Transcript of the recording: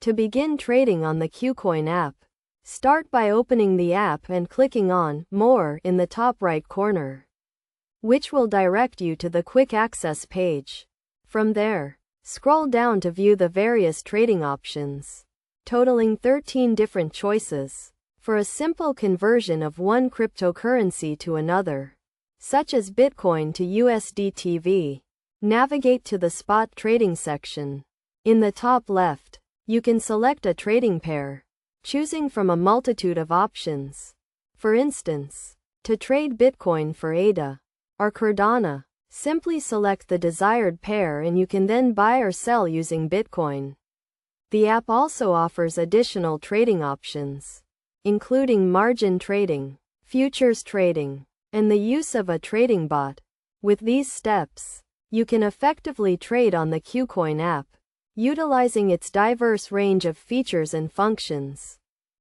To begin trading on the Kucoin app, start by opening the app and clicking on More in the top right corner, which will direct you to the quick access page. From there, scroll down to view the various trading options, totaling 13 different choices, for a simple conversion of one cryptocurrency to another, such as Bitcoin to USDTV. Navigate to the spot trading section. In the top left, you can select a trading pair, choosing from a multitude of options. For instance, to trade Bitcoin for ADA or Cardano, simply select the desired pair and you can then buy or sell using Bitcoin. The app also offers additional trading options, including margin trading, futures trading, and the use of a trading bot. With these steps, you can effectively trade on the Kucoin app, utilizing its diverse range of features and functions.